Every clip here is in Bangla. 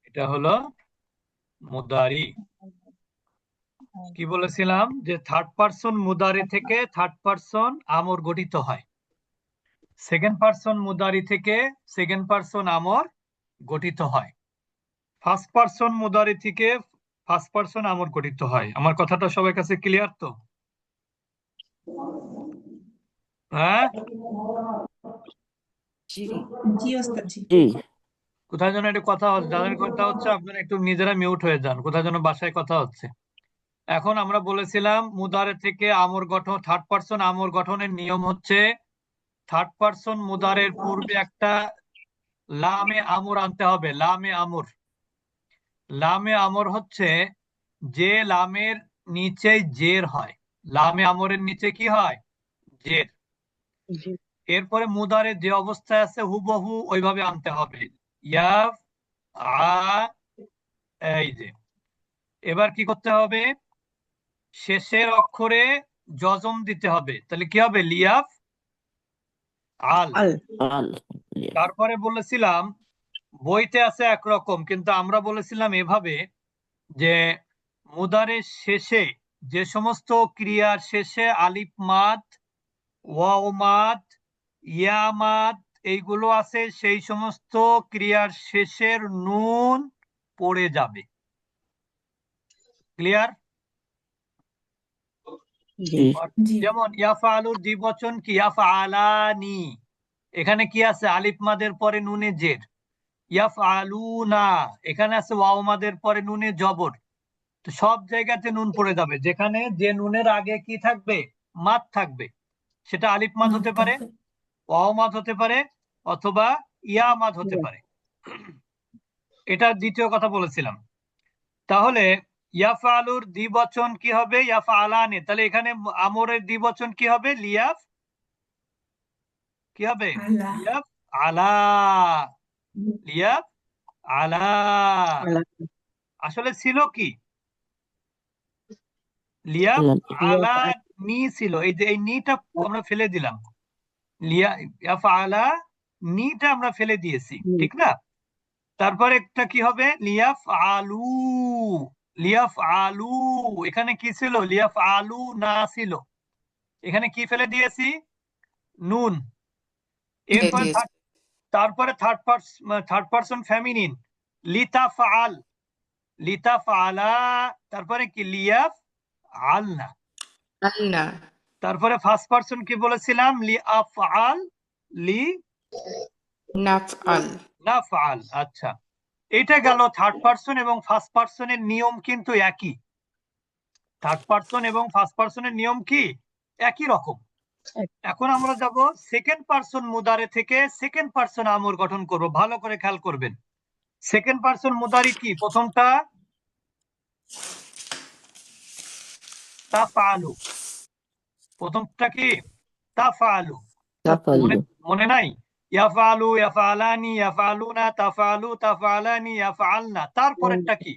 এটা হলো মুদারি। কি বলেছিলাম যে থার্ড পারসন মুদারি থেকে থার্ড পারসন আমর গঠিত হয়, সেকেন্ড পারসন মুদারি থেকে সেকেন্ড পারসন আমর গঠিত হয়, ফার্স্ট পারসন মুদারি থেকে ফার্স্ট পারসন আমর গঠিত হয়। আমার কথাটা সবার কাছে ক্লিয়ার তো? হ্যাঁ, জি জি ওস্তাদ জি। জি। কোথায় যেন একটু কথা হচ্ছে, যাদের কথা হচ্ছে আপনারা একটু নিজেরা মিউট হয়ে যান, কোথায় যেন বাসায় কথা হচ্ছে। এখন আমরা বলেছিলাম মুদারে থেকে আমর গঠন, থার্ড পারসন আমর গঠনের নিয়ম হচ্ছে থার্ড পারসন মুদারের পূর্বে একটা লামে আমর আনতে হবে। লামে আমর, লামে আমর হচ্ছে যে লামের নিচে জের হয়। লামে আমরের নিচে কি হয়? জের। জি এরপরে মুদারে যে অবস্থায় আছে হুবহু ওইভাবে আনতে হবে। ইয়া আ, এই যে এবার কি করতে হবে? শেষের অক্ষরে জজম দিতে হবে, তাহলে কি হবে? লিয়াফ আল। আল। আল। তারপরে বলেছিলাম বইতে আছে একরকম, কিন্তু আমরা বলেছিলাম এভাবে যে মুদারের শেষে যে সমস্ত ক্রিয়ার শেষে আলিফ মাদ, ওয়াও মাদ, ইয়া মাদ এইগুলো আছে, সেই সমস্ত ক্রিয়ার শেষের নুন পড়ে যাবে। ক্লিয়ার? জি জি। যেমন ইয়াফআলুর দ্বিবচন কি? ইয়াফআলানি। এখানে কি আছে? আলিফ মাদের পরে নুনে জের। ইয়াফআলুনা, এখানে আছে ওয়াও মাদের পরে নুনে জবর। তো সব জায়গাতে নুন পড়ে যাবে, যেখানে যে নুনের আগে কি থাকবে? মাদ থাকবে। সেটা আলিফ মাদ মাপ হতে পারে, থাকবে। ওয়াও মাদ হতে পারে, অথবা ইয়া মাদ হতে পারে। এটা দ্বিতীয় কথা বলেছিলাম। তাহলে ইয়াফআলুর দ্বিবচন কি হবে? ইয়াফআলানি। তাহলে এখানে আমরের দ্বিবচন কি হবে? লিয়াফ, কি হবে? আলা। লিয়াফ আলা। লিয়াফ আলা। আলা। আসলে ছিল কি? লিয়াফ আলা নি ছিল। এই যে এই নিটা আমরা ফেলে দিলাম। লিয়াফ আলা নিটা আমরা ফেলে দিয়েছি, ঠিক না? তারপরে একটা কি হবে? লিয়াফ আলু। লিয়াফ আলু, এখানে কি ছিল? লিয়াফ আলু না ছিল, এখানে কি ফেলে দিয়েছি? নুন। এরপরে তারপরে থার্ড পারসন ফেমিনিন, লিতাফআল। লিতাফআলা, তারপরে কি? লিয়াফ আলনা। আল্লাহ তারপরে ফার্স্ট পারসন কি বলেছিলাম? লিআফআল, লি নাফআল। নাফআল। আচ্ছা, এটা গেল থার্ড পারসন এবং ফার্স্ট পারসনের নিয়ম কিন্তু একই। থার্ড পারসন এবং ফার্স্ট পারসনের নিয়ম কি? একই রকম। এখন আমরা যাব সেকেন্ড পারসন মুদারে থেকে সেকেন্ড পারসন আমর গঠন করব। ভালো করে খেয়াল করবেন। সেকেন্ড পারসন মুদারি কি? প্রথমটা তাফআলু। প্রথমটা কি? তাফআলু। মনে তাফাল্লু। মনে নাই? ইয়াফআলু, ইয়াফআলানি, ইয়াফআলুনা, তাফআলু, তাফআলানি, ইয়াফআলনা। তারপরেরটা কি?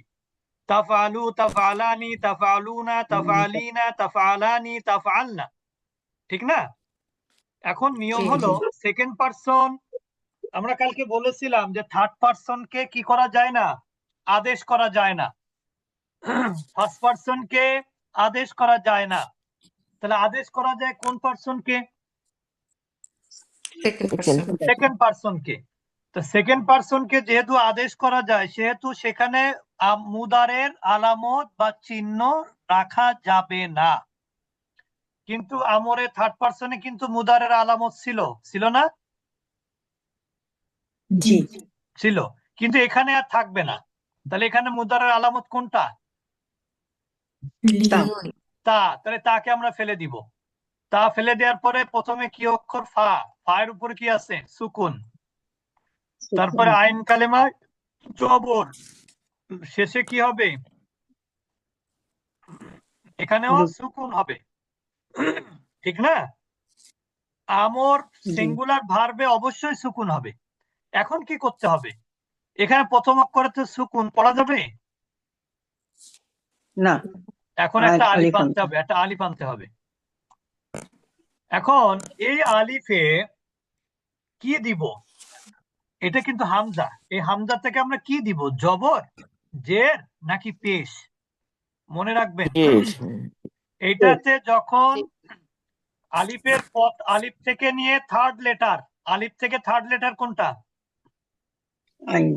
তাফআলু, তাফআলানি, তাফআলুনা, তাফআলিনা, তাফআলানি, তাফআলনা। ঠিক না? এখন নিয়ম জি হলো সেকেন্ড পারসন, আমরা কালকে বলেছিলাম যে থার্ড পারসনকে কি করা যায় না? আদেশ করা যায় না। ফার্স্ট পারসনকে আদেশ করা যায় না। তাহলে আদেশ করা যায় কোন পারসনকে? Second second. পারসন। সেকেন্ড পারসনকে। তো সেকেন্ড পারসনকে যেহেতু আদেশ করা যায়, সেহেতু সেখানে মুদারের আলামত বা চিহ্ন রাখা যাবে না। কিন্তু আমরে থার্ড পারসনে কিন্তু মুদারের আলামত ছিল, ছিল না? জি। ছিল, কিন্তু এখানে আর থাকবে না। তাহলে এখানে মুদারের আলামত কোনটা? লি। তা। তা। তাহলে তাকে আমরা ফেলে দিব। তা ফেলে দেওয়ার পরে প্রথমে কি অক্ষর? ফা। ফা এর উপরে কি আছে? সুকুন। তারপরে আইন কালেমা জবর। শেষে কি হবে? এখানেও সুকুন হবে, ঠিক না? আমর সিঙ্গুলার ভার্বে অবশ্যই সুকুন হবে। এখন কি করতে হবে? এখানে প্রথম অক্ষরে তো সুকুন পড়া যাবে না। এখন একটা আলিফ আনতে হবে, একটা আলিফ আনতে হবে। এখন এই আলিফে কি দিব? এটা কিন্তু হামজা। এই হামজা থেকে আমরা কি দিব? জবর, জের নাকি পেশ? মনে রাখবেন জের এইটাতে যখন আলিফের পথ, আলিফ থেকে নিয়ে থার্ড লেটার, আলিফ থেকে থার্ড লেটার কোনটা? আইন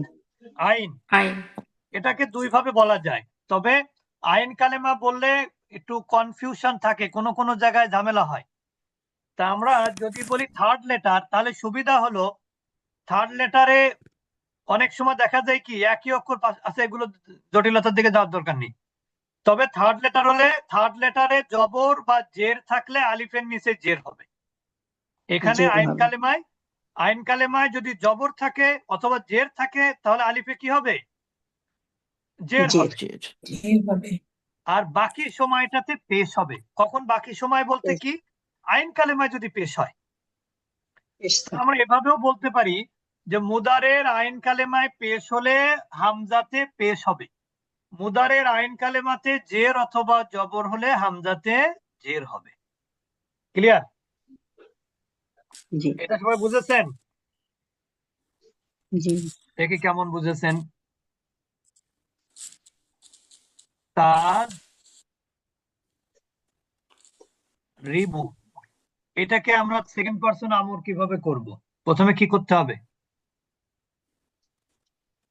আইন। আইন। এটাকে দুই ভাবে বলা যায়, তবে আইন কালেমা বললে একটু কনফিউশন থাকে, কোনো কোনো জায়গায় ঝামেলা হয়। তা আমরা যদি বলি থার্ড লেটার, তাহলে সুবিধা হলো থার্ড লেটারে অনেক সময় দেখা যায় কি একই অক্ষর আছে, এগুলো জটিলতার দিকে যাওয়ার দরকার নেই। তবে থার্ড লেটার হলে থার্ড লেটারে জবর বা জের থাকলে আলিফের নিচে জের হবে। এখানে জের আইন হবে। কালেমায়, আইন কালেমায় যদি জবর থাকে অথবা জের থাকে তাহলে আলিফে কি হবে? জের জের হবে। আর বাকি সময়টাতে পেশ হবে। কখন বাকি সময় বলতে কি? আইন কালেমায় যদি পেশ হয়। পেশ থাকে। আমরা এভাবেও বলতে পারি যে মুদারের আইন কালেমায় পেশ হলে হামজাতে পেশ হবে। মুদারের আইন কালেমাতে জের অথবা জবর হলে হামজাতে জের হবে। ক্লিয়ার? জি এটা সবাই বুঝেছেন? জি দেখি কেমন বুঝেছেন। তাজ রিবু, এটাকে আমরা সেকেন্ড পারসন আমর কিভাবে করব? প্রথমে কি করতে হবে?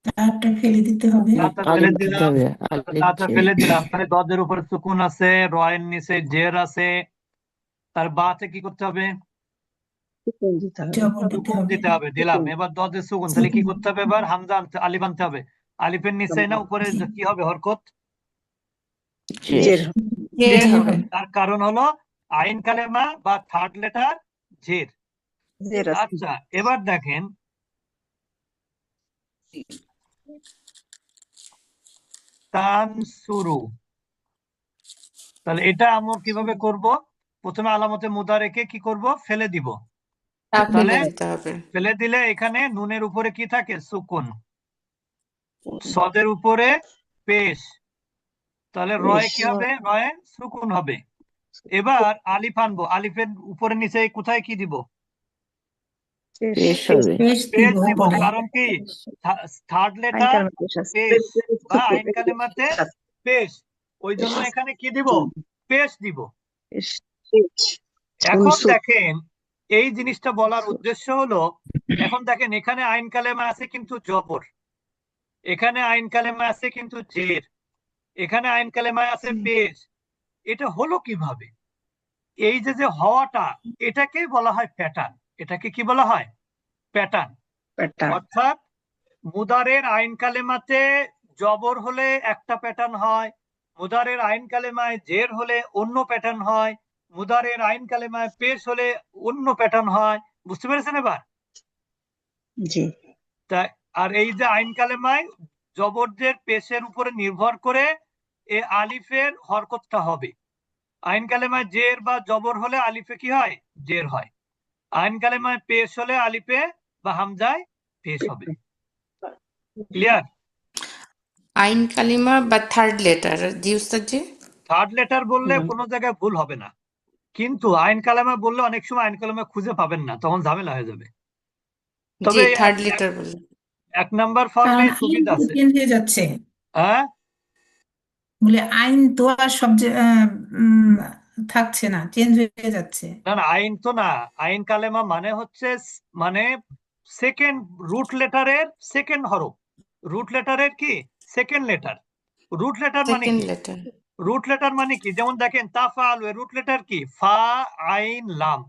তারটা ফেলে দিতে হবে। তাতা ফেলে আলিফ দিতে দিলাম, হবে। আলিফ তাতা জের ফেলে দিলাম, তাহলে দদের উপরে সুকুন আছে, রয়ের নিচে জের আছে, তার বাতে কি করতে হবে? সুকুন দিতে হবে। জবর দিতে সুকুন হবে। দিতে হবে, দিলাম। এবার দদের সুকুন, তাহলে কি করতে হবে? এবার হামজা আলিফ আনতে হবে। আলিফের নিচে না উপরে জি। কি হবে? হরকত জের জের হবে। জের জের হবে। হবে। তার কারণ হলো আইন কালেমা বা থার্ড লেটার জের। জের আছে। আচ্ছা, এবার দেখেন তানসুরু, তাহলে এটা আমরা কিভাবে করব? প্রথমে আলামতে মুদারেকে কি করব? ফেলে দিব। তা তাহলে ফেলে দিতে হবে। ফেলে দিলে এখানে নুনের উপরে কি থাকে? সুকুন। সদের উপরে পেশ, তাহলে রয় কি হবে? রয়ে সুকুন হবে। এবার আলিফ আনবো, আলিফের উপরে নিচে কোথায় কি দিব? পেশ হবে। পেশ পেশ দিব দিব। উপরে। কারণ কি থার্ড আইন লেটার কালেমা পেশ আছে। পেশ বা আইন কালেমাতে পেশ, ওই জন্য এখানে কি দিব? পেশ দিব। পেশ পেশ এখন মনসুব। দেখেন এই জিনিসটা বলার উদ্দেশ্য হলো, এখন দেখেন এখানে আইন কালেমা আছে কিন্তু জবর, এখানে আইন কালেমা আছে কিন্তু জের, এখানে আইন কালেমা আছে পেশ। এটা হলো কিভাবে? এই যে যে হওয়াটা, এটাকেই বলা হয় প্যাটার্ন। এটাকে কি বলা হয়? প্যাটার্ন। প্যাটার্ন। অর্থাৎ মুদারের আইন কালেমাতে জবর হলে একটা প্যাটার্ন হয়, মুদারের আইন কালেমায় জের হলে অন্য প্যাটার্ন হয়, মুদারের আইন কালেমায় পেশ হলে অন্য প্যাটার্ন হয়। বুঝতে পেরেছেন এবার? জি তা আর এই যে আইন কালেমায় জবরদের পেশের উপরে নির্ভর করে এ আলিফের হরকতটা হবে। আইন কালেমায় জের বা জবর হলে আলিফে কি হয়? জের হয়। আইন কালেমায় পেশ হলে আলিফে বা হামজায় পেশ হবে। ক্লিয়ার? আইন কালিমা বা থার্ড লেটার, জি উস্তাদ জি। থার্ড লেটার বললে কোনো জায়গায় ভুল হবে না, কিন্তু আইন কালেমা বললে অনেক সময় আইন কালেমা খুঁজে পাবেন না, তখন ঝামেলা হয়ে যাবে। জি, তবে থার্ড লেটার বলে। এক নাম্বার ফর্মে কারণ আইন সুবিধা তো আছে। চেঞ্জ হয়ে যাচ্ছে। হ্যাঁ, বলে আইন তো আর সব থাকছে না, চেঞ্জ হয়ে যাচ্ছে। না না, আইন তো না। আইন কালেমা মানে হচ্ছে মানে সেকেন্ড রুট লেটারের সেকেন্ড হরফ। রুট লেটারের কি সেকেন্ড লেটার। রুট লেটার মানে সেকেন্ড কি? লেটার। রুট লেটার মানে কি? যেমন দেখেন তাফাল, রুট লেটার কি? ফা আইন লাম।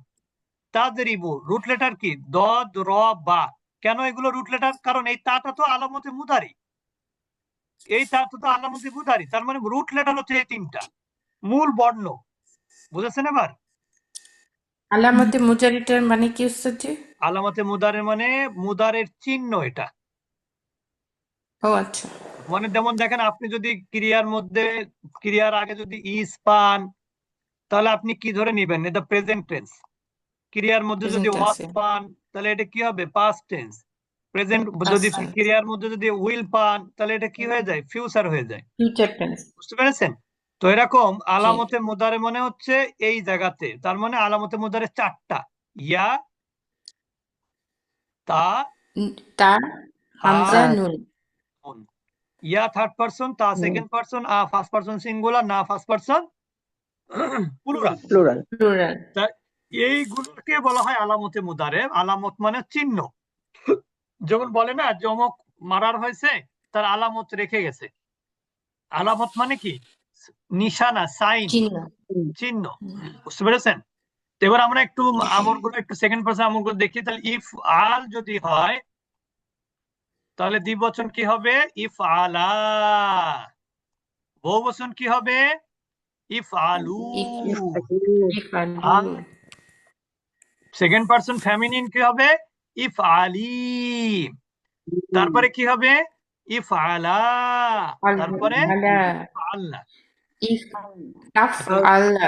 তাদরিবু রুট লেটার কি? দদ র বা। কেন এগুলো রুট লেটার? কারণ এই তাটা তো আলামতে মুদারি, এই তাটা তো আলামতে মুদারি, তার মানে রুট লেটার হচ্ছে এই তিনটা মূল বর্ণ। বুঝেছেন এবার? আলামতে মুজারিটার মানে কি উস্তাদ জি? আলামতে মুদারের মানে মুদারের চিহ্ন এটা। ও আচ্ছা। মানে যেমন দেখেন আপনি যদি ক্রিয়ার মধ্যে, ক্রিয়ার আগে যদি ইস পান, তাহলে আপনি কি ধরে নেবেন? এটা প্রেজেন্ট টেন্স। ক্রিয়ার মধ্যে যদি প্রেজেন্ট ওয়াজ টেন্সে। পান, তাহলে এটা কি হবে? Past tense. প্রেজেন্ট যদি পাস্ট টেন্স। ক্রিয়ার মধ্যে যদি উইল পান, তাহলে এটা কি হয়ে যায়? ফিউচার হয়ে যায়। Future tense. বুঝতে পেরেছেন? তো এরকম জি। আলামতে মুদারে মানে হচ্ছে এই জায়গাতে, তার মানে আলামতে মুদারে চারটা: ইয়া, তা, তা, হা হামজা, তা নুন। নুন। ইয়া থার্ড পারসন, তা নুন সেকেন্ড পারসন, আ ফার্স্ট পারসন সিঙ্গুলার, না first person plural. Plural plural. তা এইগুলোকে বলা হয় আলামতে মুদারে। আলামত মানে চিহ্ন। যেমন বলে না যমক মারার হয়েছে, তার আলামত রেখে গেছে। আলামত মানে কি? নিশানা, সাইন, চিহ্ন। চিহ্ন। বুঝতে পেরেছেন? তো এবার আমরা একটু আমরগুলো, একটু সেকেন্ড পারসন আমরগুলো দেখি। তাহলে ইফ আল যদি হয় তাহলে দ্বিবচন কি হবে? ইফ আলা। বহুবচন কি হবে? ইফ আলু। ইফআলু ইফআলু। সেকেন্ড পারসন ফেমিনিন কি হবে? ইফ আলি। তারপরে কি হবে? ইফ আলা। তারপরে আলা। If Allah. ইফ তাফ আচ্ছা, আল্লা।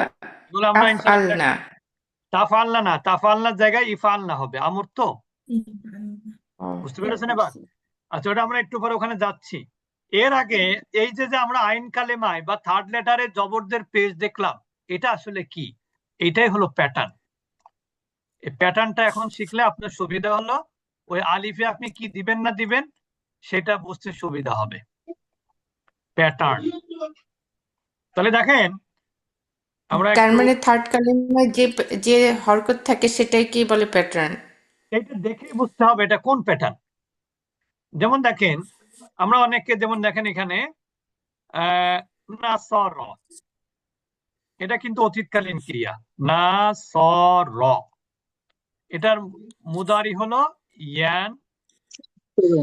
এগুলো আমরা তাফ ইনশাআল্লাহ আল্লা। তাফাল্লা না, তাফাল্লার জায়গায় ইফাল্লা হবে, আমর তো। ও, বুঝতে পেরেছেন এবার? আচ্ছা, ওটা আমরা একটু পরে ওখানে যাচ্ছি। এর আগে এই যে যে আমরা আইন কালেমায় বা থার্ড লেটারে জবরদের পেজ দেখলাম, এটা আসলে কি? এটাই হলো প্যাটার্ন। এই প্যাটার্নটা এখন শিখলে আপনার সুবিধা হলো, ওই আলিফে আপনি কি দিবেন না দিবেন সেটা বুঝতে সুবিধা হবে। প্যাটার্ন। তাহলে দেখেন আমরা তার একটু মানে থার্ড কালিমায় যে যে হরকত থাকে সেটাই কি বলে প্যাটার্ন? এটা দেখেই বুঝতে হবে এটা কোন প্যাটার্ন। যেমন দেখেন আমরা অনেককে, যেমন দেখেন এখানে নাসর, এটা কিন্তু অতীতকালীন ক্রিয়া। নাসর, এটার মুদারি হলো ইয়ান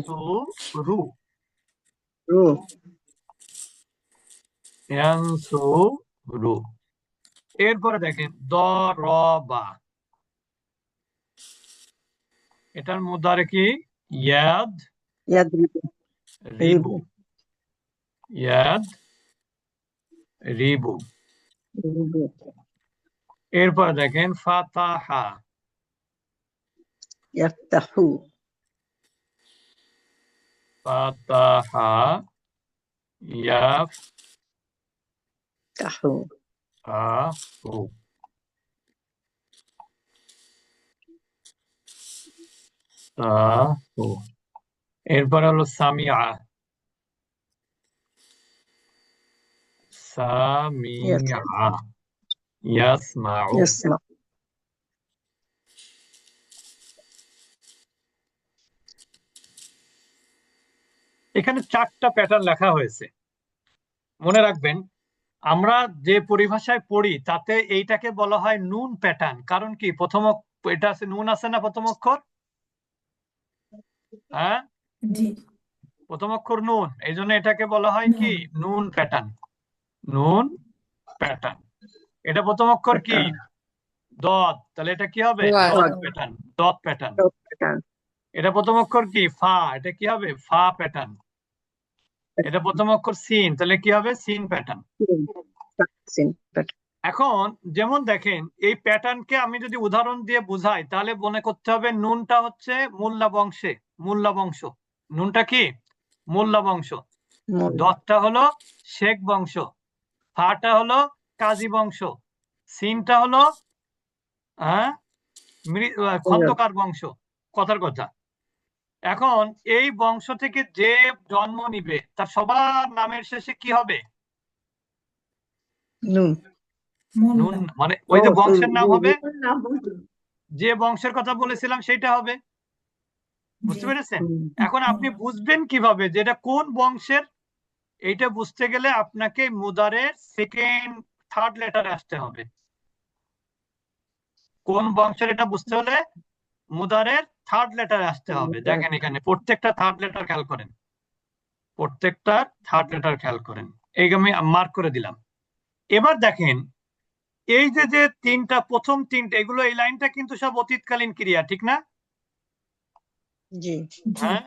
সু রু। রু ইয়ান সু রু। এরপরে দেখেন দরবা, এটার মুদারি কি? ইয়াদ ইয়াদরিবু রিবু। রিবু ইয়াদ রিবু। রিবু এরপরে দেখেন ফাতাহা, ইয়াফতাহু ফাতাহা তাহু ইয়াফতাহু। তাহু। এরপরে হলো সামিআ, সামিআ ইয়াসমাউ। ইয়াসমা এখানে 4টা প্যাটার্ন লেখা হয়েছে। মনে রাখবেন আমরা যে পরিভাষায় পড়ি তাতে এইটাকে বলা হয় নুন প্যাটার্ন। কারণ কি? প্রথম এটা আছে, নুন আছে না প্রথম অক্ষর? হ্যাঁ, জি। প্রথম অক্ষর নুন, এই জন্য এটাকে বলা হয় কি? নুন। নুন প্যাটার্ন। নুন প্যাটার্ন। এটা প্রথম অক্ষর কি? প্যাটার্ন দত, তাহলে এটা কি হবে? দোয়াত। দত প্যাটার্ন। দত প্যাটার্ন। প্যাটার্ন এটা প্রথম অক্ষর কি? ফা, এটা কি হবে? ফা প্যাটার্ন। এটা প্রথম অক্ষর সিন, তাহলে কি হবে? সিন প্যাটার্ন। সিন প্যাটার্ন এখন যেমন দেখেন এই প্যাটার্নকে আমি যদি উদাহরণ দিয়ে বুঝাই তাহলে মনে করতে হবে নুনটা হচ্ছে মোল্লা বংশে, মোল্লা বংশ। নুনটা কি? মোল্লা বংশ। দতটা হলো শেখ বংশ। ফাটা হলো কাজী বংশ। সিনটা হলো খন্দকার বংশ। কথার কথা। এখন এই বংশ থেকে যে জন্ম নিবে তার সবার নামের শেষে কি হবে? নুন নুন। মোল্লা। মানে ওই যে ও বংশের নাম হবে, জি যে বংশের কথা বলেছিলাম সেটা হবে। বুঝতে পেরেছেন? এখন আপনি বুঝবেন কিভাবে যে এটা কোন বংশের? এইটা বুঝতে গেলে আপনাকে মুদারের সেকেন্ড থার্ড লেটারে আসতে হবে। কোন বংশের এটা বুঝতে হলে মুদারের থার্ড লেটারে আসতে হবে। দেখেন এখানে প্রত্যেকটা থার্ড লেটার খেয়াল করেন, প্রত্যেকটা থার্ড লেটার খেয়াল করেন। এই আমি মার্ক করে দিলাম। এবার দেখেন এই যে যে তিনটা, প্রথম তিনটা, এগুলো, এই লাইনটা কিন্তু সব অতীতকালীন ক্রিয়া, ঠিক না? জি হ্যাঁ,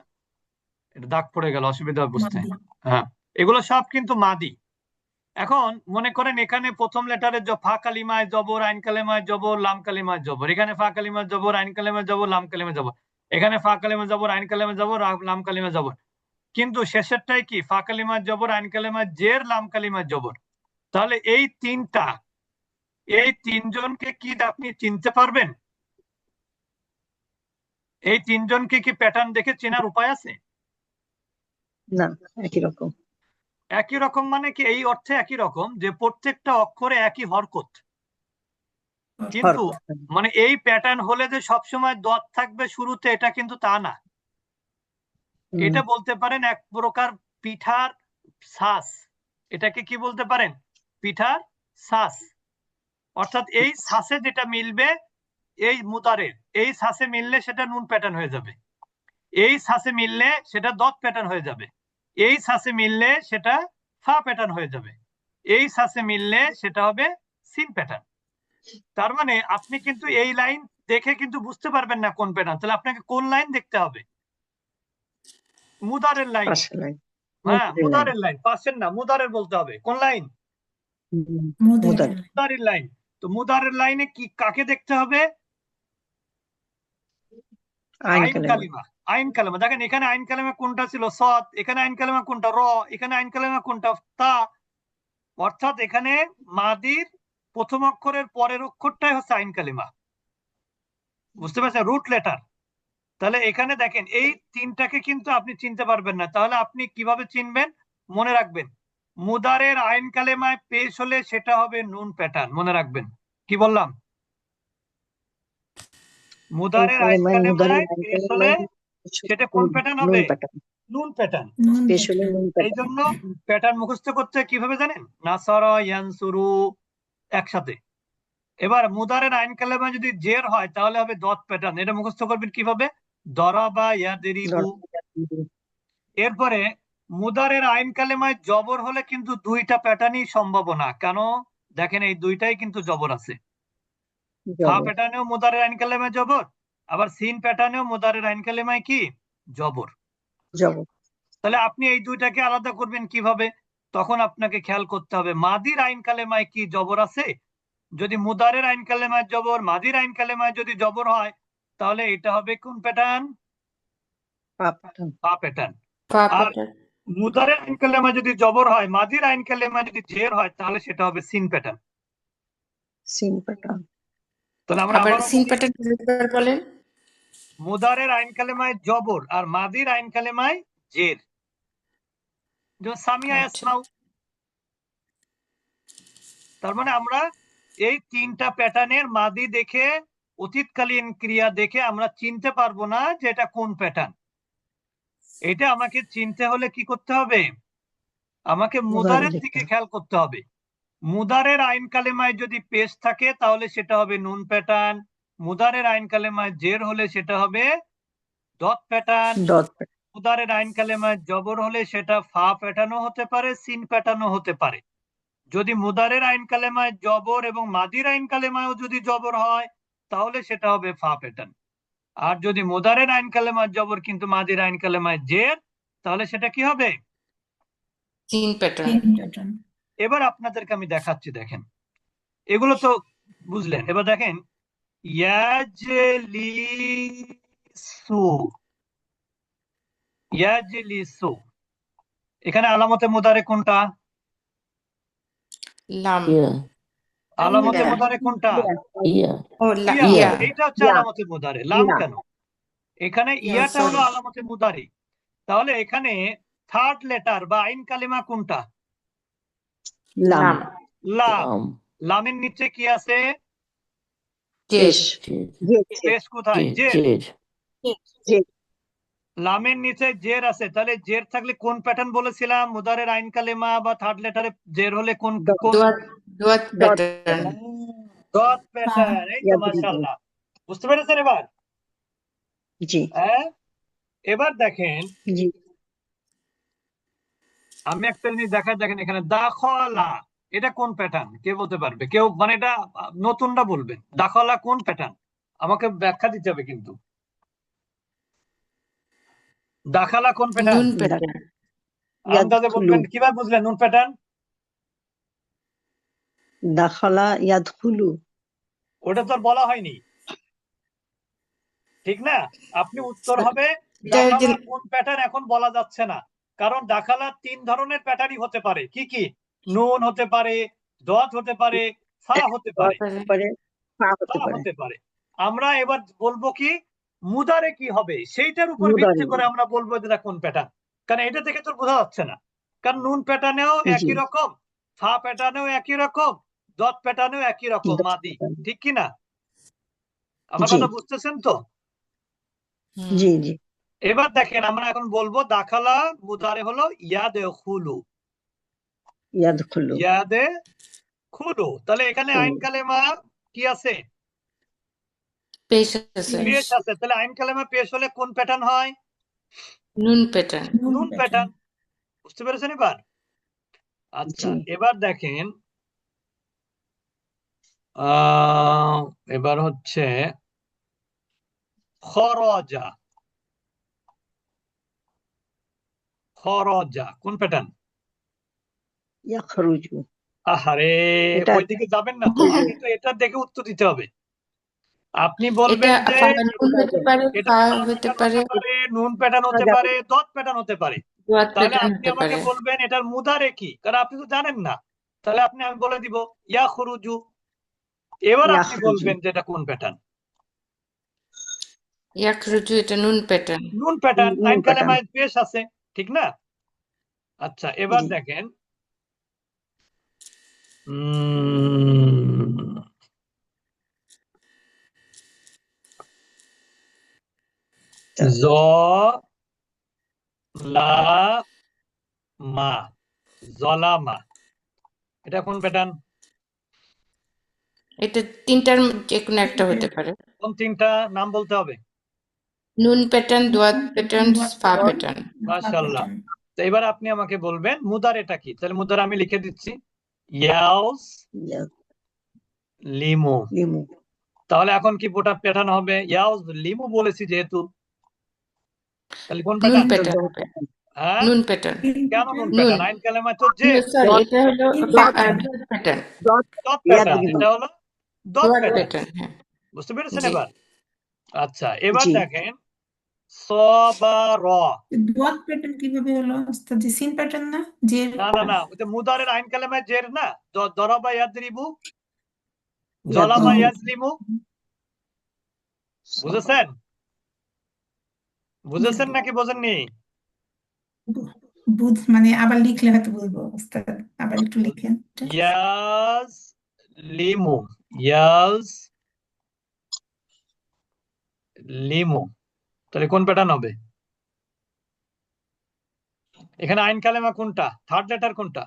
এটা দাগ পড়ে গেল, অসুবিধা বুঝতে। মাদি। হ্যাঁ, এগুলো সব কিন্তু মাদি। এখন মনে করেন এখানে প্রথম লেটারে ফা কালিমায় জবর, আইন কালিমায় জবর, লাম কালিমায় জবর। এখানে ফা কালিমায় জবর, আইন কালিমায় জবর, লাম কালিমায় জবর। এখানে ফা কালিমায় জবর, আইন কালিমায় জবর, লাম কালিমায় জবর। কিন্তু শেষেরটাই কি? ফা কালিমায় জবর, আইন কালিমায় জের, লাম কালিমায় জবর। তাহলে এই তিনটা, এই তিনজনকে কি আপনি চিনতে পারবেন? এই তিনজনকে কি প্যাটার্ন দেখে চেনার উপায় আছে? না, একই রকম। একই রকম মানে কি, এই অর্থে একই রকম যে প্রত্যেকটা অক্ষরে একই হরকত, কিন্তু হরকত। মানে এই প্যাটার্ন হলে যে সবসময় দত থাকবে শুরুতে, এটা কিন্তু তা না। হুম, এটা বলতে পারেন এক প্রকার পিঠার শ্বাস। এটাকে কি বলতে পারেন? পিঠার শ্বাস। অর্থাৎ এই শ্বাসে যেটা মিলবে, এই মুতারের এই শ্বাসে মিললে সেটা নুন প্যাটার্ন হয়ে যাবে, এই শ্বাসে মিললে সেটা দত প্যাটার্ন হয়ে যাবে, এই শ্বাসে মিললে সেটা ফা প্যাটার্ন হয়ে যাবে, এই শ্বাসে মিললে সেটা হবে সিন প্যাটার্ন। তার মানে আপনি কিন্তু এই লাইন দেখে কিন্তু বুঝতে পারবেন না কোন প্যাটার্ন, তাহলে আপনাকে কোন লাইন দেখতে হবে? মুদারের লাইন। পাশের লাইন। হ্যাঁ, মুদারের লাইন। মুদারের লাইন, পাশের না, মুদারের বলতে হবে। কোন লাইন? মুদারের মুদার। লাইন। মুদারের লাইন। তো মুদারের লাইনে কি কাকে দেখতে হবে? আইন আইন কালেমা। কালিমা। আইন কালিমা। দেখেন এখানে আইন কালিমা কোনটা ছিল? সদ। এখানে আইন কালিমা কোনটা? র। এখানে আইন কালিমা কোনটা? তা। অর্থাৎ এখানে মাদির প্রথম অক্ষরের পরের অক্ষরটাই হচ্ছে আইন কালিমা। বুঝতে পারছেন? Root letter. তাহলে এখানে দেখেন এই তিনটাকে কিন্তু আপনি চিনতে পারবেন না। তাহলে আপনি কিভাবে চিনবেন? মনে রাখবেন, মুদারের আইন কালেমায় পেশ হলে সেটা হবে নুন প্যাটার্ন। মনে রাখবেন। কি বললাম? মুদারের আইন কালেমায় পেশ হলে সেটা কোন প্যাটার্ন হবে? নুন প্যাটার্ন। নুন প্যাটার্ন। নুন স্পেশালি প্যাটার্ন। নুন এই প্যাটার্ন। জন্য প্যাটার্ন মুখস্থ করতে কিভাবে জানেন? নাসারা, ইয়ানসুরু একসাথে। এবার মুদারের আইন কালেমা যদি জের হয় তাহলে হবে দত প্যাটার্ন। এটা মুখস্থ করবেন কিভাবে? দরাবা ইয়াদরিবু। এরপরে মুদারের আইন কালেমায় জবর হলে কিন্তু দুইটা প্যাটার্নই সম্ভাবনা। কেন? দেখেন এই দুইটাই কিন্তু জবর আছে। ফা প্যাটার্নেও মুদারের আইন কালেমায় জবর, আবার সিন প্যাটার্নেও মুদারের আইন কালেমায় কি জবর। জবর। তাহলে আপনি এই দুইটাকে আলাদা করবেন কিভাবে? তখন আপনাকে খেয়াল করতে হবে মাদির আইন কালেমায় কি জবর আছে। যদি মুদারের আইন কালেমায় জবর, মাদির আইন কালেমায় যদি জবর হয়, তাহলে এটা হবে কোন প্যাটার্ন? পা প্যাটার্ন। ফা প্যাটার্ন। ফা আর প্যাটার্ন। মুদারের আইন কালেমায় যদি জবর হয়, মাদির আইন কালেমায় যদি জের হয়, তাহলে সেটা হবে সিন প্যাটার্ন। সিন প্যাটার্ন। তাহলে আমরা আবার আবারও সিন বলি, প্যাটার্ন বলেন। মুদারের আইন কালেমায় জবর আর মাদির আইন কালেমায় জের। যেমন সামিয়া আচ্ছা। ইয়াসমাউ। তার মানে আমরা এই তিনটা প্যাটার্নের মাদি দেখে, অতীতকালীন ক্রিয়া দেখে আমরা চিনতে পারবো না যে এটা কোন প্যাটার্ন। এটা আমাকে চিনতে হলে কি করতে হবে? আমাকে মুদারের দিকে খেয়াল করতে হবে। মুদারের আইন কালেমায় যদি পেশ থাকে তাহলে সেটা হবে নুন প্যাটার্ন, মুদারের আইন কালেমায় জের হলে সেটা হবে দত প্যাটার্ন, ডট প্যাটার্ন। মুদারের আইন কালেমায় জবর হলে সেটা ফা প্যাটার্নও হতে পারে, সিন প্যাটার্নও হতে পারে। যদি মুদারের আইন কালেমায় জবর এবং মাদির আইন কালেমায়ও যদি জবর হয় তাহলে সেটা হবে ফা প্যাটার্ন। আর যদি মুদারের আইন কালেমায় জবর কিন্তু মাদির আইন কালেমায় জের, তাহলে সেটা কি হবে? সিন প্যাটার্ন। সিন প্যাটার্ন। এবার আপনাদেরকে আমি দেখাচ্ছি। দেখেন এগুলো তো বুঝলেন। এবার দেখেন ইয়াজলিসু। ইয়াজলিসু, এখানে আলামতে মুদারে কোনটা? লাম। আলামতে ইয়া। মুদারে কোনটা? ও ইয়া। ইয়া। এইটা হচ্ছে ইয়া। আলামতে মুদারে। লাম ইয়া। কেন? এখানে ইয়া, ইয়াটা হলো sorry. আলামতে মুদারি। তাহলে এখানে থার্ড লেটার বা আইন কালিমা কোনটা? লাম। লাম। লাম। লামের নিচে কি আছে? পেশ। জের। পেশ কোথায়? জের। জের। লামের নিচে জের আছে, তাহলে জের থাকলে কোন প্যাটার্ন বলেছিলাম? মুদারের আইন কালিমা বা থার্ড লেটারে জের হলে কোন কোন? দোয়াত দোয়াত ডট প্যাটার্ন। Dot pattern. এই তো ইয়াদরিবু। মাশাআল্লাহ, বুঝতে পেরেছেন এবার? জি। হ্যাঁ। এবার দেখেন জি। আমি একটা জিনিস দেখা, দেখেন এখানে দাখলা, এটা কোন প্যাটার্ন? কে বলতে পারবে? কেউ মানে এটা নতুনটা বলবেন। দাখলা কোন প্যাটার্ন? আমাকে ব্যাখ্যা দিতে হবে কিন্তু। দাখালা কোন প্যাটার্ন? নুন প্যাটার্ন। আন্দাজে বলবেন। কিভাবে বুঝলেন নুন প্যাটার্ন? দাখালা ইয়াদখুলু। ওটা তো আর বলা হয়নি, ঠিক না? আপনি উত্তর হবে এটা যে দাখালা কোন প্যাটার্ন এখন বলা যাচ্ছে না, কারণ দাখালা তিন ধরনের প্যাটার্নই হতে পারে। কি কি? নুন হতে পারে, দত হতে পারে, ফা হতে পারে, পরে পা হতে তা পারে। হতে পারে। আমরা এবার বলবো কি, মুদারে কি হবে সেইটার উপর মুদারে। ভিত্তি করে আমরা বলবো যে এটা কোন প্যাটার্ন, কারণ এটা থেকে তো বোঝা যাচ্ছে না, কারণ নুন প্যাটার্নেও জি। একই রকম, ফা প্যাটার্নেও একই রকম, দত প্যাটার্নেও একই রকম মাদি, ঠিক কি না? আমার জি কথা বুঝতেছেন তো? জি জি এবার দেখেন আমরা এখন বলবো দাখালা মুদারে হলো ইয়াদে খুলু, ইয়াদখুলু। ইয়াদে খুলু। তাহলে এখানে খুলু। আইন কালেমা কি আছে? পেশ আছে, পেশ আছে। তাহলে আইন কালেমা পেশ হলে কোন প্যাটার্ন হয়? নুন প্যাটার্ন। নুন প্যাটার্ন। বুঝতে পেরেছেন এবার? আচ্ছা, জি। এবার দেখেন এবার হচ্ছে খরজা, খরজা কোন প্যাটার্ন? ইয়াখরুজু। আহারে, এটা ওইদিকে যাবেন না তো, আপনি তো এটা দেখে উত্তর দিতে হবে। আপনি এটা বলবেন যে নুন হতে পারে, এটা ফা ফা হতে প্যাটার্ন পারে, হতে পারে, নুন প্যাটার্ন হতে পারে, দত প্যাটার্ন হতে পারে। দোয়াত তাহলে প্যাটার্ন আপনি হতে আমাকে পারে। বলবেন এটার মুদারে কি, কারণ আপনি তো জানেন না। তাহলে আমি বলে দিব ইয়া খুরুজু। এবার আপনি ইয়াখরুজু। বলবেন যে এটা কোন প্যাটার্ন। ইয়াকরুজু এটা নুন প্যাটার্ন। নুন প্যাটার্ন, নুন আইন প্যাটার্ন। কালেমায় পেশ আছে, ঠিক না? আচ্ছা, এবার জি। দেখেন উম জ লা মা, জলামা, এটা কোন প্যাটার্ন? এটা তিনটার যে কোনো একটা হতে পারে। কোন তিনটা নাম বলতে হবে? নুন প্যাটার্ন, দোয়াত প্যাটার্ন, ফা প্যাটার্ন। মাশাআল্লাহ। তো এবার আপনি আমাকে বলবেন মুদারেটা কি। তাহলে মুদার আমি লিখে দিচ্ছি, ইয়াউস লিমু। লিমু। তাহলে এখন কি ওটা প্যাটার্ন হবে? ইয়াউস লিমু বলেছি যেহেতু, তাহলে কোন নুন প্যাটার্ন? প্যাটার্ন হবে, হ্যাঁ, নুন প্যাটার্ন। কেন নুন নুন, প্যাটার্ন? আইন কালেমায় তো যে সরি, এটা হলো দত দোয়াত প্যাটার্ন। দত দত ইয়াদ প্যাটার্ন, লিমু। এটা হলো দত দোয়াত প্যাটার্ন। প্যাটার্ন, হ্যাঁ। বুঝতে পেরেছেন জি। এবার? আচ্ছা, এবার জি। দেখেন সবার। দোয়াত প্যাটার্ন কিভাবে হলো ওস্তাদ? যে সিন প্যাটার্ন না, যে না না না, ওটা মুদারের আইন কালেমায় জের না, দরাবা ইয়াদরিবু, ইয়াদ জলামা লিমু। ইয়াজলিমু। বুঝেছেন? বুঝেছেন নাকি বোঝেননি? মানে আবার লিখলে হয়তো বুঝবো ওস্তাদ, আবার একটু লিখেন। ইয়াজ লিমু, ইয়াজ লিমু, তাহলে কোন প্যাটার্ন হবে? এখানে আইন কালেমা কোনটা? থার্ড লেটার কোনটা?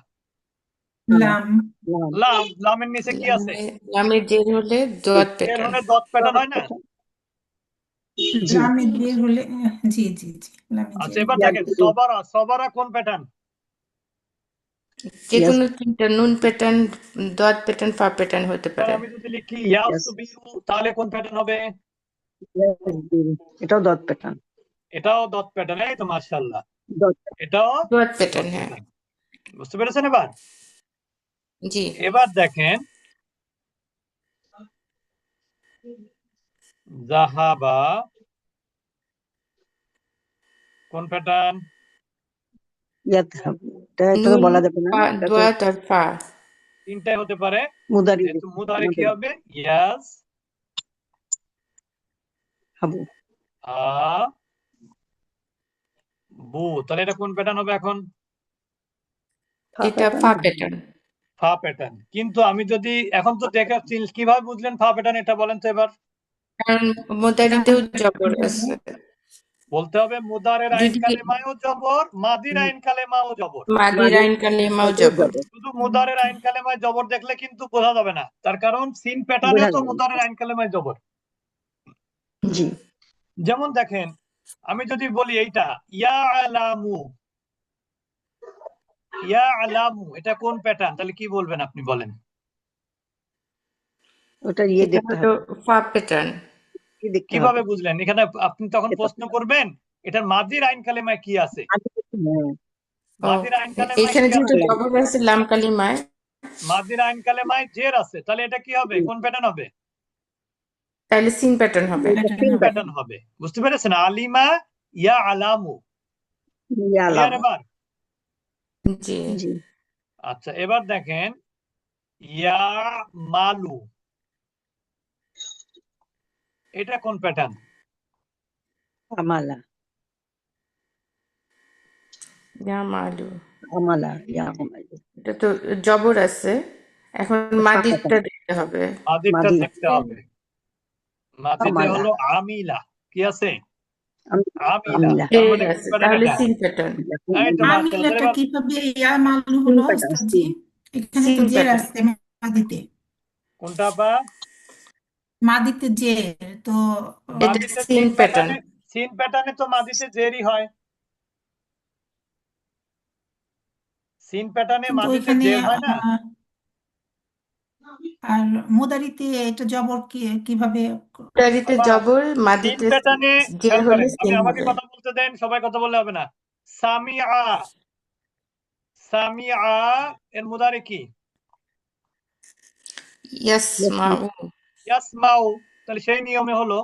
লাম। লাম। লাম। লামের নিচে কি আছে? লামের জের হলে দোয়াত এর প্যাটার্ন। হলে দত প্যাটার্ন হয় না? জি। লামে জের হলে, জি জি জি, লামে আচ্ছা, জের এবার হলে। দেখেন সবারা, সবারা কোন প্যাটার্ন? যে কোনো তিনটা, নুন প্যাটার্ন, দোয়াত প্যাটার্ন, ফা প্যাটার্ন হতে এবার পারে। আমি যদি লিখি ইয়াসবিরু, তাহলে কোন প্যাটার্ন হবে? এটাও দত প্যাটার্ন। এটাও দত প্যাটার্ন। এই তো মাশাআল্লাহ, দত। এটাও দোয়াত দত প্যাটার্ন, হ্যাঁ। প্যাটার্ন। বুঝতে পেরেছেন এবার? জি। এবার দেখেন জাহাবা কোন প্যাটার্ন? ইয়াদহাব। এটা তো নুন, বলা যাবে না, ফা, এটা তো দোয়াত আর ফা। তিনটাই হতে পারে। মুদারি। যেহেতু মুদারে কি হবে? ইয়াস হাবু। আ বু, তাহলে এটা কোন প্যাটার্ন হবে এখন? এটা ফা প্যাটার্ন। ফা প্যাটার্ন। কিন্তু আমি যদি এখন তো দেখাচ্ছি, কিভাবে বুঝলেন ফা প্যাটার্ন এটা বলেন তো এবার? কারণ মোদারিতেও জবর আছে। বলতে হবে মুদারের আইন যদি কালেমায়ও জবর, মাদির আইন কালেমাও জবর। মাদির আইন কালিমাও জবর। শুধু মুদারের আইন কালেমায় জবর দেখলে কিন্তু বোঝা যাবে না, তার কারণ সিন প্যাটার্নেও বোঝা তো যাবে না। মুদারের আইন কালেমায় জবর। জি। যেমন দেখেন, আমি যদি বলি এইটা ইয়া আলামু, ইয়া আলামু, এটা কোন প্যাটার্ন? তাহলে কি বলবেন আপনি বলেন? ওটা এটা দেখতে হলো হবে। ফা প্যাটার্ন। কি দেখতে কিভাবে হবে? বুঝলেন? এখানে আপনি তখন এটা প্রশ্ন করবেন এটার মাদির আইন কালেমায় কি আছে? হ্যাঁ। ও, মাদির আইন কালেমায় এখানে কি যেহেতু আছে? জবর আছে লাম কালিমায়, মাদির আইন কালেমায় জের আছে, তাহলে এটা কি হবে? কোন প্যাটার্ন হবে? তাহলে সিন প্যাটার্ন হবে। এটা প্যাটার্ন তিন হবে। প্যাটার্ন হবে। বুঝতে পেরেছেন? আলিমা ইয়া আলামু। ক্লিয়ার ইয়ালাম। এবার? জি। জি। আচ্ছা, এবার দেখেন ইয়া মালু, এটা কোন প্যাটার্ন? আমালা ইয়ামালু। আমালা ইয়ামালু এটা তো জবর আছে, এখন ফাঁকাটা মাদিরটা দিতে হবে। মাদিরটা মাদি দেখতে হবে। মাদিতে আমালা হলো আমিলা, কি আছে? আমিলা, আমিলা তার জের মানে কি আছে, প্যাটার্ন তাহলে এটা? সিন প্যাটার্ন। এই তো মাশাআল্লাহ, তাহলে আমিলাটা এবার কিভাবে ইয়া মালু সিন হলো প্যাটার্ন উস্তাদজি? এখানে তো সিন জের প্যাটার্ন। আছে মাদিতে। কোনটা বা? মাদিতে জের তো এটা মাদিতে সিন প্যাটার্ন। সিন প্যাটার্নে তো মাদিতে জেরই হয়। সিন প্যাটার্নে কিন্তু মাদিতে ওইখানে জের হয় না? আর মুদারিতে এটা জবর কিভাবে মুদারিতে আবার জবর, সিন মাদিতে প্যাটার্নে জের খেয়াল হলে করেন, সিন আমাকে হবে। কথা বলতে দেন, সবাই কথা বললে হবে না। সামিআ, সামিআ এর মুদারি কি? ইয়াসমাউ। ইয়াসমাউ, তাহলে সেই নিয়মে হলো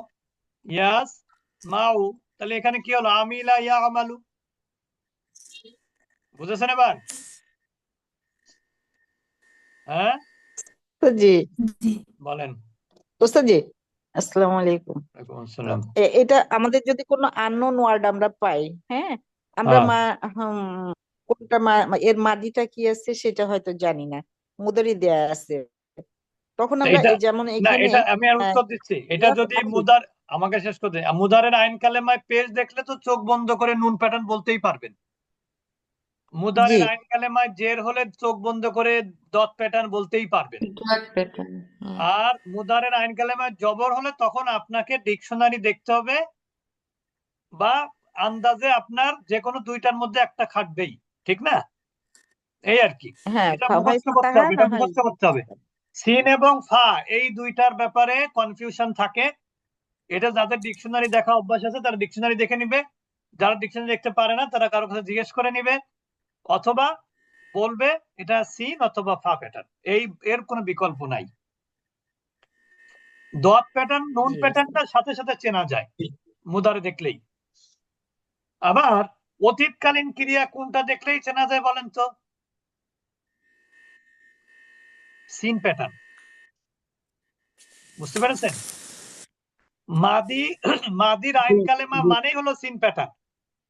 ইয়াসমাউ, তাহলে এখানে কি হলো? আমিলা ইয়ামালু। বুঝেছেন এবার? হ্যাঁ, জি জি বলেন। ওস্তাদ জি, আসসালামু আলাইকুম। ওয়ালাইকুম আসসালাম। এটা আমাদের যদি কোনো আননোন ওয়ার্ড আমরা পাই, হ্যাঁ, আমরা হ্যাঁ, কোনটা এর মাদিটা কি আছে সেটা হয়তো জানি না, মুদারি দেয়া আছে, তখন তো আমরা এটা, যেমন না এখানে এটা আমি আর আহ, উত্তর দিচ্ছি। এটা ইয়াস যদি মাদি মুদার, আমাকে শেষ করতে দিন। মুদারের আইন কালেমায় পেজ দেখলে তো চোখ বন্ধ করে নুন প্যাটার্ন বলতেই পারবেন। জি মুদারের আইন কালেমায় জের হলে চোখ বন্ধ করে দত প্যাটার্ন বলতেই পারবেন। Dot pattern. আর মুদারের আইন কালেমায় জবর হলে তখন আপনাকে ডিকশনারি দেখতে হবে, বা আন্দাজে আপনার যে কোনো দুইটার মধ্যে একটা খাটবেই, ঠিক না? এই আর কি, হ্যাঁ, এটা হয় মুখস্থ করতে ফাতাহা হবে, না এটা হয় মুখস্থ করতে হবে। সিন এবং ফা এই দুইটার ব্যাপারে কনফিউশন থাকে। এটা যাদের ডিকশনারি দেখা অভ্যাস আছে তারা ডিকশনারি দেখে নিবে, যারা ডিকশনারি দেখতে পারে না তারা কারো কাছে জিজ্ঞেস করে নিবে, অথবা বলবে এটা সিন অথবা ফা প্যাটার্ন, এর কোনো বিকল্প নাই। দত প্যাটার্ন, নুন জি প্যাটার্নটা সাথে সাথে চেনা যায় মুদারে দেখলেই। আবার অতীতকালীন ক্রিয়া কোনটা দেখলেই চেনা যায় বলেন তো? সিন প্যাটার্ন। বুঝতে পেরেছেন? মাদির আইন কালেমা মানেই হলো সিন প্যাটার্ন।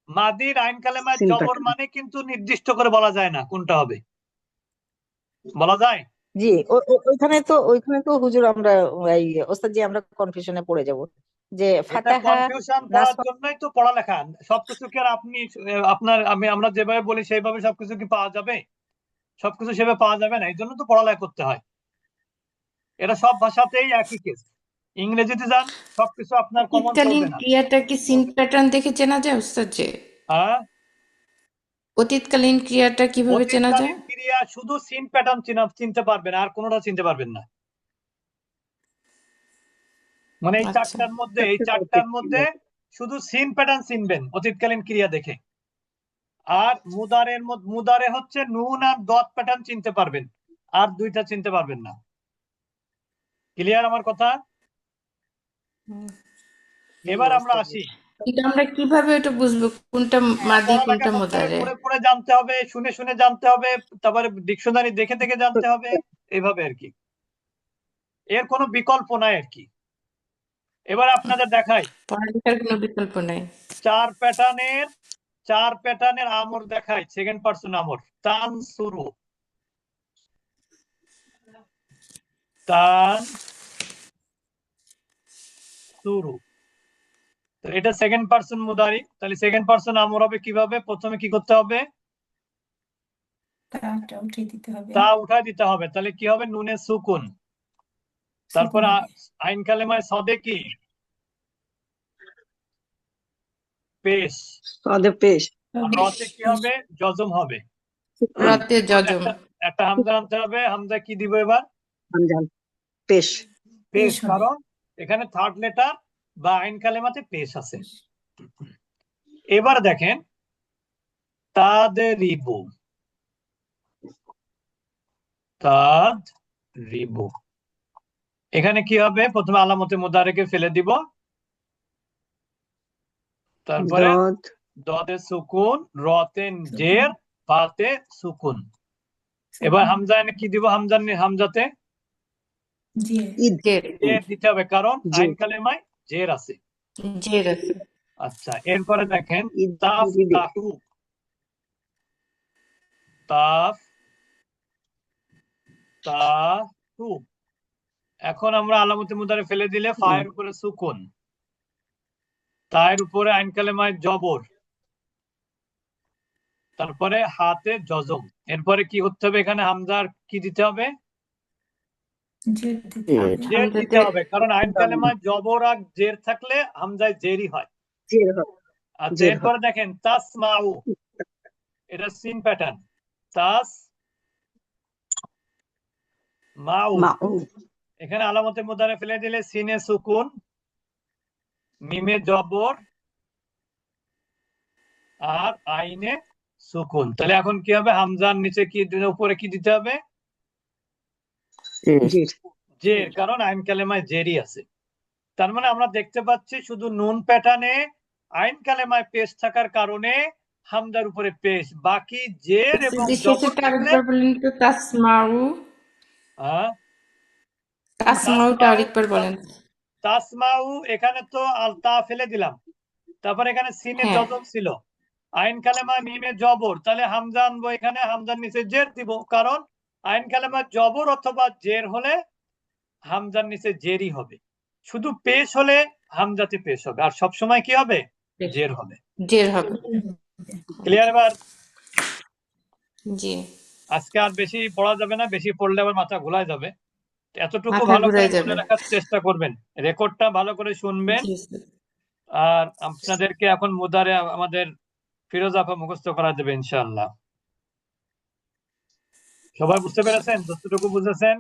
মাদির আইন কালেমা সিন জবর প্যাটার্ন মানে কিন্তু নির্দিষ্ট করে বলা যায় না কোনটা হবে, বলা যায়? জি ওইখানে তো হুজুর আমরা এই ওস্তাদ জি আমরা কনফিউশনে পড়ে যাব যে এটা ফাতাহা কনফিউশন পড়ার নাসব। জন্যই তো পড়ালেখা। সবকিছু কি আর আপনি আপনার আমরা যেভাবে বলি সেইভাবে সবকিছু কি পাওয়া যাবে? সবকিছু সেভাবে পাওয়া যাবে না, এই জন্য তো পড়ালেখা করতে হয়। এটা সব ভাষাতেই একই কেস। ইংরেজিতে যান, সবকিছু আপনার কমন অতীতকালীন পড়বে না। ক্রিয়াটা কি সিন প্যাটার্ন দেখে চেনা যায় উস্তাদ জি? হ্যাঁ, অতীতকালীন ক্রিয়াটা কিভাবে চেনা যায়? অতীতকালীন ক্রিয়া শুধু সিন প্যাটার্ন চিনতে পারবেন, আর কোনোটা চিনতে পারবেন না। মানে এই আচ্ছা, চারটার মধ্যে শুধু সিন প্যাটার্ন চিনবেন অতীতকালীন ক্রিয়া দেখে। আর মুদারে হচ্ছে নুন আর দত প্যাটার্ন চিনতে পারবেন, আর দুইটা চিনতে পারবেন না। ক্লিয়ার আমার কথা? জি এবার আমরা ওস্তাদ জি। আসি। এটা আমরা কিভাবে এটা বুঝবো কোনটা মাদি পড়ালেখা কোনটা করতে হবে, মুদারে? পড়ে পড়ে জানতে হবে, শুনে শুনে জানতে হবে, তারপরে ডিকশনারি দেখে দেখে জানতে হবে, এইভাবে আর কি। এর কোনো বিকল্প নাই আর কি। এবার আপনাদের দেখাই পড়ালেখার কোনো বিকল্প নেই। চার প্যাটার্নের আমর দেখাই, সেকেন্ড পারসন আমর। তান শুরু, তান শুরু, তো এটা সেকেন্ড পারসন মুদারি। তাহলে সেকেন্ড পারসন আমর হবে কিভাবে? প্রথমে কি করতে হবে? তাটা উঠিয়ে দিতে হবে, তা উঠায় দিতে হবে, তাহলে কি হবে? নুনে সুকুন। তারপর সুকুন হবে। আইন কালেমায় সদে কি? পেশ। সদে পেশ আর রতে কি হবে? জজম হবে। রতে যজম। একটা হামজা আনতে হবে, হামজা কি দিব এবার? আমজান পেশ পেশ, পেশ হবে। কারণ এখানে থার্ড লেটার বা আইন কালেমাতে পেশ আছে। এবার দেখেন তাদরিবু, তাদরিবু, এখানে কি হবে? প্রথমে আলামতে মুদারেকে ফেলে দিব, তারপরে দদ দতে সুকুন, রতে জের, ফাতে সুকুন। এবার হামজা এনে কি দিব? হামজাতে জি ঈদ জের। জের দিতে হবে, কারণ জি আইন কালেমায় জের আছে। জের আছে। আচ্ছা, এরপরে দেখেন ঈদ তাফ ঈদে তাহু, তাফ তাহু। এখন আমরা আলামতে মুদারে ফেলে দিলে ফায়ের উপরে সুকুন, তায়ের উপরে আইন কালেমায় জবর, তারপরে হাতে জজম। এরপরে কি করতে হবে? এখানে হামজার কি দিতে হবে? জের দিতে হবে জের হামজাতে দিতে হবে, কারণ আইন কালেমায় জবর আর জের থাকলে হামজায় জেরই হয়। জের হবে আচ্ছা, জের এরপরে হবে দেখেন তাসমাউ, এটা সিন প্যাটার্ন, তাস মাউ। মাউ এখানে আলামতে মুদারে ফেলে দিলে সিনে সুকুন, মিমে জবর আর আইনে সুকুন। তাহলে এখন কি হবে? হামজার নিচে কি উপরে কি দিতে হবে? জের জের, কারণ আইন কালেমায় জেরই আছে। তার মানে আমরা দেখতে পাচ্ছি শুধু নুন প্যাটার্নে আইন কালেমায় পেশ থাকার কারণে হামজার উপরে পেশ, বাকি জের এবং যে জবর শেষেরটা থাকলে আরেকবার বলেন তো, তাসমাউ। হ্যাঁ, তাসমাউটা তাসমাউ আরেকবার বলেন। তাসমাউ, এখানে তো আলতা ফেলে দিলাম, তারপর এখানে সিনে হ্যাঁ, জজম ছিল, আইন কালেমায় মিমে জবর, তাহলে হামজা আনবো এখানে, হামজার নিচে জের দিব, কারণ আইন কালেমায় জবর অথবা জের হলে হামজার নিচে জেরই হবে। শুধু পেশ হলে হামজাতে পেশ হবে, আর সবসময় কি হবে? বেশ, জের হবে। জের হবে। ক্লিয়ার? এবার জি, আজকে আর বেশি পড়া যাবে না, বেশি পড়লে আবার মাথা ঘোলায় যাবে। এতটুকু মাথা ভালো করে ঘুরাই মনে যাবে। রাখার চেষ্টা করবেন, রেকর্ডটা ভালো করে শুনবেন। জি স্যার। আর আপনাদেরকে এখন মুদারে আমাদের ফিরোজ আপা মুখস্থ করা দেবে ইনশাআল্লাহ। সবাই বুঝতে পেরেছেন? যতটুকু বুঝেছেন